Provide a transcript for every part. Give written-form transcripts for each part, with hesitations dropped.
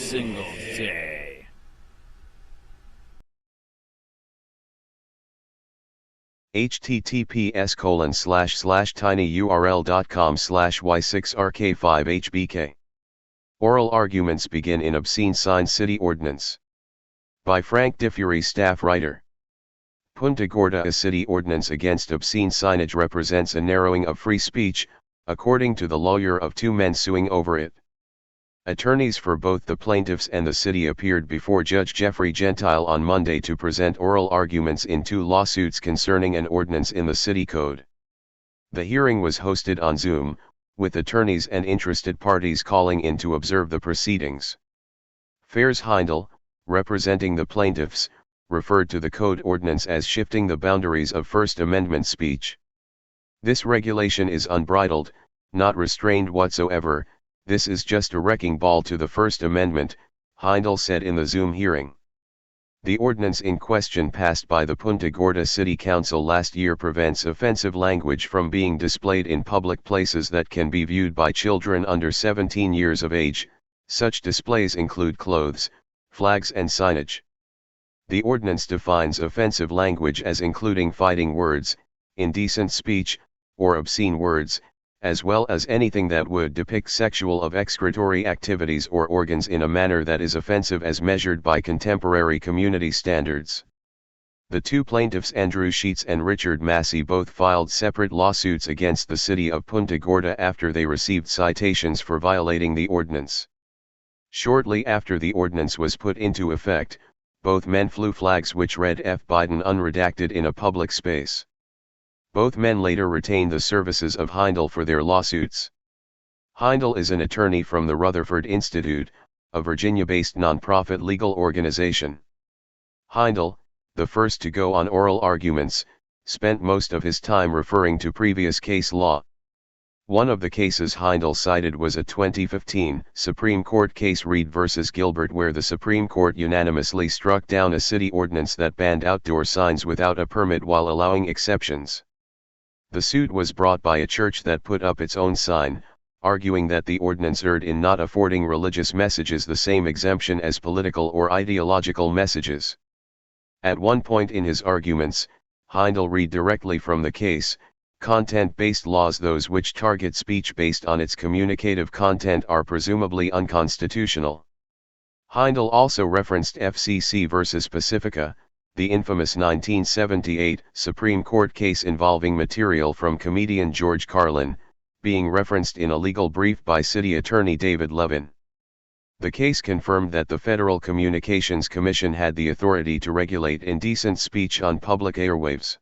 single day. https://tinyurl.com/y6rk5hbk. Oral arguments begin in obscene sign city ordinance. By Frank DeFury, staff writer. Punta Gorda, a city ordinance against obscene signage represents a narrowing of free speech, according to the lawyer of two men suing over it. Attorneys for both the plaintiffs and the city appeared before Judge Jeffrey Gentile on Monday to present oral arguments in two lawsuits concerning an ordinance in the city code. The hearing was hosted on Zoom, with attorneys and interested parties calling in to observe the proceedings. Fairs Heindel, representing the plaintiffs, referred to the code ordinance as shifting the boundaries of First Amendment speech. This regulation is unbridled, not restrained whatsoever. This is just a wrecking ball to the First Amendment, Heindel said in the Zoom hearing. The ordinance in question, passed by the Punta Gorda City Council last year, prevents offensive language from being displayed in public places that can be viewed by children under 17 years of age. Such displays include clothes, flags and signage. The ordinance defines offensive language as including fighting words, indecent speech, or obscene words, as well as anything that would depict sexual or excretory activities or organs in a manner that is offensive as measured by contemporary community standards. The two plaintiffs, Andrew Sheets and Richard Massey, both filed separate lawsuits against the city of Punta Gorda after they received citations for violating the ordinance. Shortly after the ordinance was put into effect, both men flew flags which read F. Biden unredacted in a public space. Both men later retained the services of Heindel for their lawsuits. Heindel is an attorney from the Rutherford Institute, a Virginia-based nonprofit legal organization. Heindel, the first to go on oral arguments, spent most of his time referring to previous case law. One of the cases Heindel cited was a 2015 Supreme Court case, Reed v. Gilbert, where the Supreme Court unanimously struck down a city ordinance that banned outdoor signs without a permit while allowing exceptions. The suit was brought by a church that put up its own sign, arguing that the ordinance erred in not affording religious messages the same exemption as political or ideological messages. At one point in his arguments, Heindel read directly from the case, "Content-based laws, those which target speech based on its communicative content, are presumably unconstitutional." Heindel also referenced FCC v. Pacifica, the infamous 1978 Supreme Court case involving material from comedian George Carlin, being referenced in a legal brief by City Attorney David Levin. The case confirmed that the Federal Communications Commission had the authority to regulate indecent speech on public airwaves.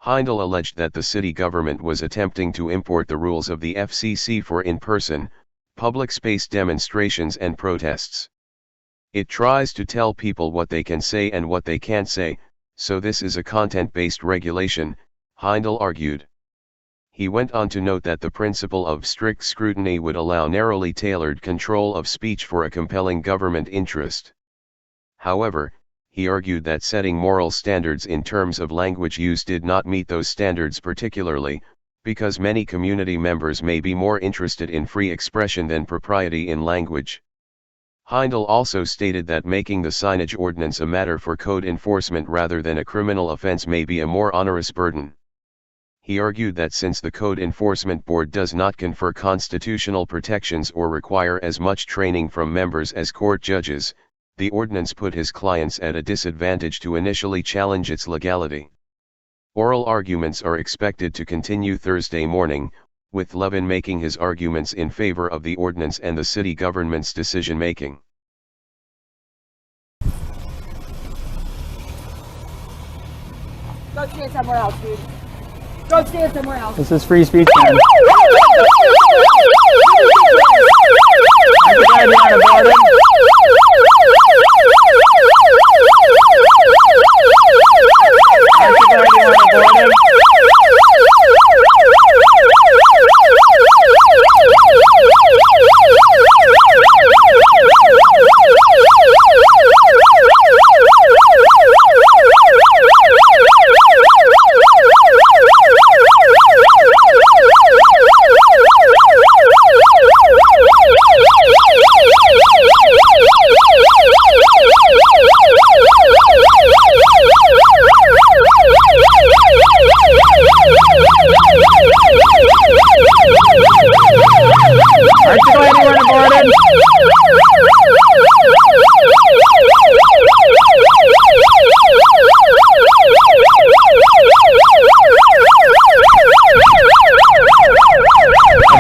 Heindel alleged that the city government was attempting to import the rules of the FCC for in-person, public space demonstrations and protests. "It tries to tell people what they can say and what they can't say, so this is a content-based regulation," Heindel argued. He went on to note that the principle of strict scrutiny would allow narrowly tailored control of speech for a compelling government interest. However, he argued that setting moral standards in terms of language use did not meet those standards, particularly because many community members may be more interested in free expression than propriety in language. Heindel also stated that making the signage ordinance a matter for code enforcement rather than a criminal offense may be a more onerous burden. He argued that since the Code Enforcement Board does not confer constitutional protections or require as much training from members as court judges, the ordinance put his clients at a disadvantage to initially challenge its legality. Oral arguments are expected to continue Thursday morning, with Levin making his arguments in favor of the ordinance and the city government's decision-making. Go stand somewhere else, dude. Go stand somewhere else. This is free speech, man.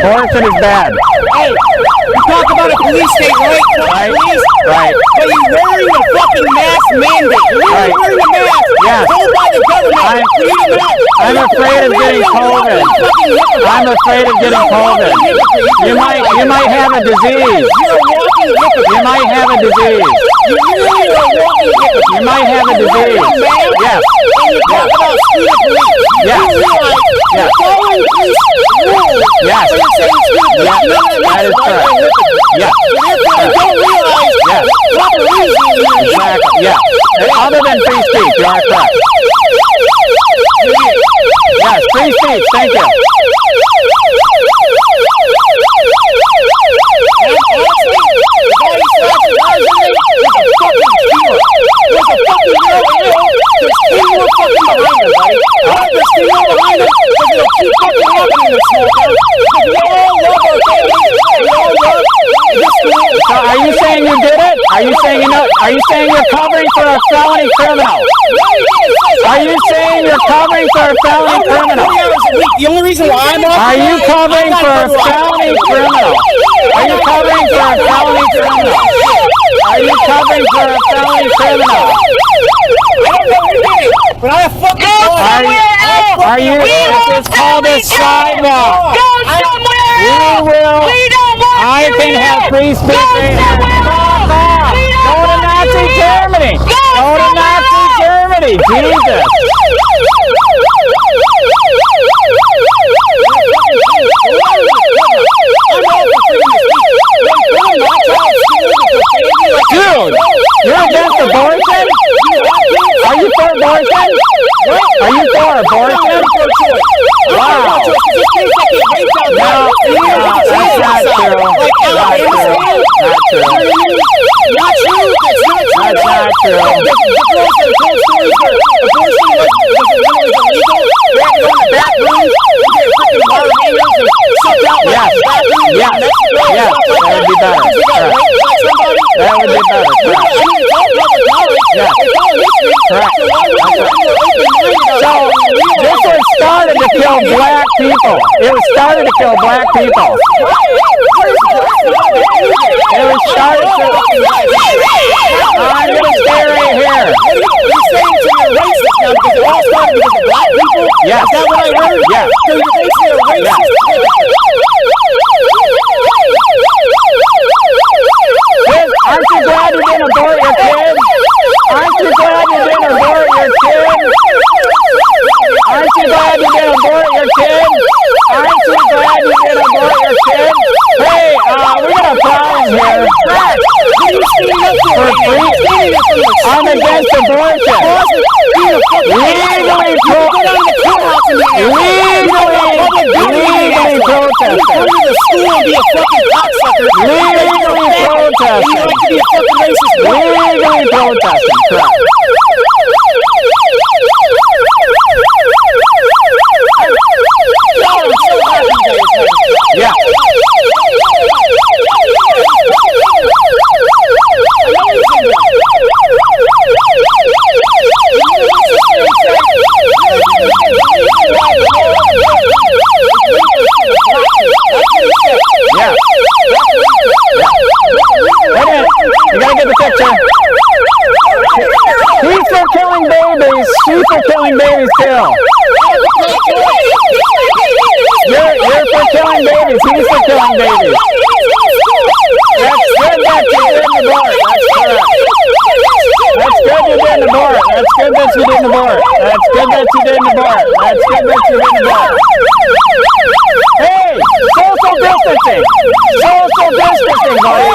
Abortion is bad. Hey, you talk about a police state, right? Right. Police, Right. but you're wearing a fucking mask mandate. You're Right. wearing a mask. Yes. Told by the government. You need a mask. I'm afraid of getting COVID. I'm afraid of getting COVID. You might have a disease. You're a walking hypocrite. You might have a disease. You really are a walking hypocrite. You might have a disease. Yes. And you talk about screw the police. Yes. You realize Yes. following police rules. Yes. When you're saying screw the police, Yes. you know That is correct. Yes. Therefore, you don't realize Yes. proper reasoning. Exactly. Yeah. And other than free speech, you are correct. Yes, free speech. Thank you. So are you saying you did it? Are you saying you know? Are you saying you're covering for a felony criminal? Are you saying you're covering for a felony criminal? The only reason why I'm off. Are you covering for a felony criminal? Are you covering for a felony criminal? Are you covering for a felony criminal? But I have fucking Are you? It's called a sidewalk. Go somewhere We else! will. We don't want I you can here! have free speech. Go somewhere else! We don't Go to want Nazi you here! Germany. Go Go to somewhere Nazi else! Germany. Jesus. Dude, you're against abortion? Are you for abortion? Are you for abortion? Wow. No, that's not true. Not true. Not true. That's not true. Yes. Yes. Yes. That would be better. Correct. That would be better. Correct. Yes. Correct. So this was started to kill black people. It was started to kill black people. It was started to. I'm gonna stay right here. You're saying to your racist now because it all started because of black people? Yes. Is that what I heard? Yes. So you're basically a racist. Aren't you glad you didn't abort your kid? Aren't you glad you didn't abort your kid? Aren't you glad you didn't abort your kid? Aren't you glad you didn't abort your kid? Hey, we got a problem here. For free? I'm against abortion. Legally protesting. Legally protesting. Legally protesting. Legally protesting. Correct. Yeah. Yeah. Wait a minute. You gotta get the picture. He's for killing babies. She's for killing babies too. You're for killing babies. He's for killing babies. That's good that you didn't abort. That's correct. That's good you didn't abort. That's good that you didn't abort. That's good that you didn't abort. That's good that you didn't abort. Hey, social distancing. Social distancing, buddy.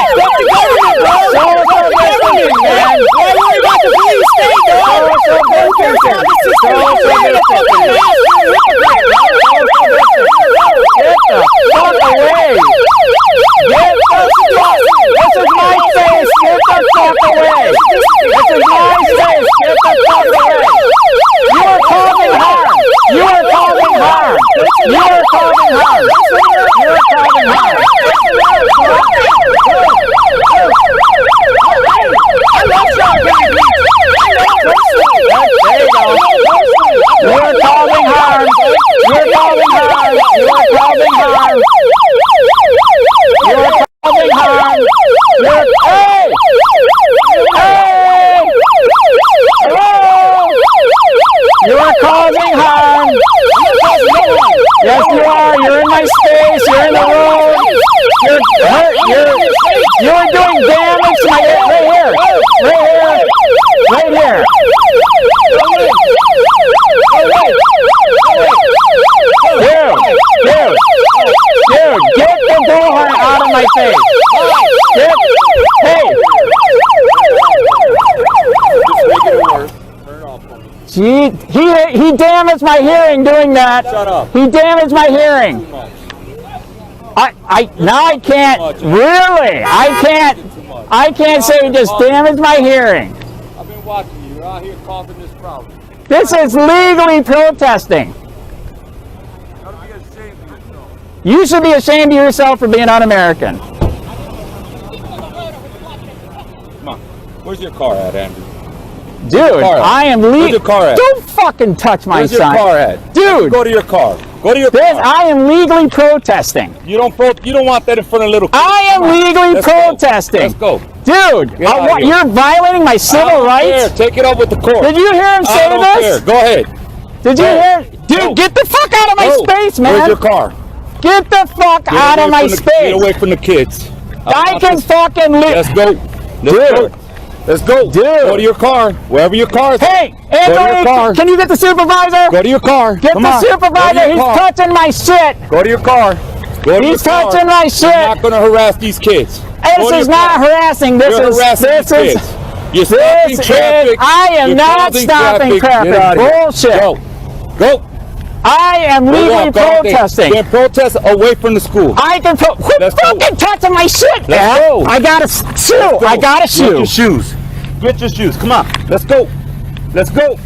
Social distancing, man. Why worry about the police state, dog? Social distancing. Social distancing. Get the fuck away. Get the fuck. This is my space. Get the fuck away. This is my space. Get the fuck away. You are causing harm. You are causing harm. You are causing harm. You are causing harm. I love Sean. There you go. You're causing harm. You're you're doing damage to my right here. Right here. Dude, get the bullhorn out of my face. Hey. He damaged my hearing doing that. Shut up. He damaged my hearing. Now I can't. Really? I can't say he just damaged my hearing. I've been watching you. You're out here causing this problem. This is legally protesting. You gotta be ashamed of yourself. You should be ashamed of yourself for being un-American. Come on. Where's your car at, Andrew? Dude, I am legal. Where's your car at? Don't fucking touch my Where's son. your car at? Dude. Go to your car. Go to your car. I am legally protesting. You don't want that in front of little kids. I am legally protesting. Let's go. Dude, you're violating my civil rights? Take it up with the court. Did you hear him say this? Go ahead. Did you hear? Dude, get the fuck out of my space, man. Where's your car? Get the fuck out of my space. Get away from the kids. I can fucking leave. Let's go. Let's go. Dude. Go to your car. Wherever your car is. Hey, Anthony, can you get the supervisor? Go to your car. Get the supervisor. He's touching my shit. Go to your car. He's touching my shit. You're not going to harass these kids. This is not harassing. This is. You're stopping traffic. I am not stopping traffic. Bullshit. Go. I am legally protesting. You can protest away from the school. I can quit fucking touching my shit, man. Let's go. I gotta shoe. I gotta shoe. Get your shoes. Get your shoes. Come on. Let's go. Let's go.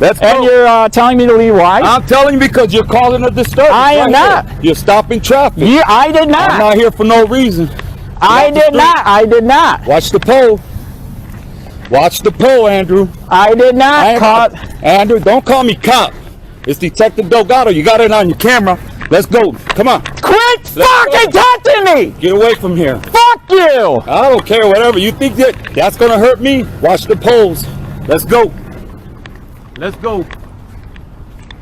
Let's go. And you're telling me to leave. Why? I'm telling you because you're causing a disturbance. I am not. You're stopping traffic. I did not. I'm not here for no reason. I did not. Watch the pole. Watch the pole, Andrew. I did not. Andrew, don't call me cop. It's Detective Delgado. You got it on your camera. Let's go. Come on. Quit fucking touching me. Get away from here. Fuck you. I don't care. Whatever. You think that's going to hurt me? Watch the poles. Let's go. Let's go.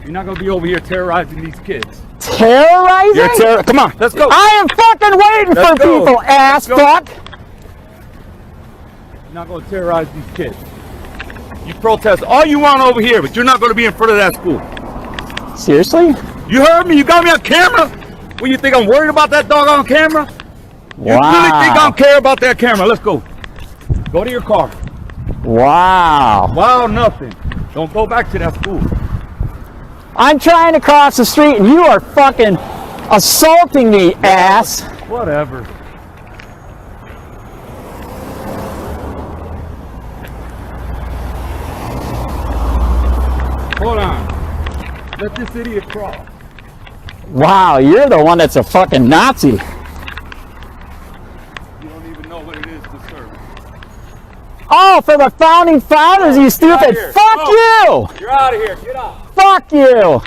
You're not going to be over here terrorizing these kids. Terrorizing? Come on. Let's go. I am fucking waiting for people, ass fuck. You're not going to terrorize these kids. You protest all you want over here, but you're not going to be in front of that school. Seriously? You heard me? You got me on camera? What, you think I'm worried about that dog on camera? You really think I care about that camera? Let's go. Go to your car. Wow. Wow, nothing. Don't go back to that school. I'm trying to cross the street and you are fucking assaulting me, ass. Whatever. Hold on. Let this idiot cross. Wow, you're the one that's a fucking Nazi. You don't even know what it is to serve. Oh, for the founding fathers, you stupid. Fuck you. You're out of here. Get out. Fuck you.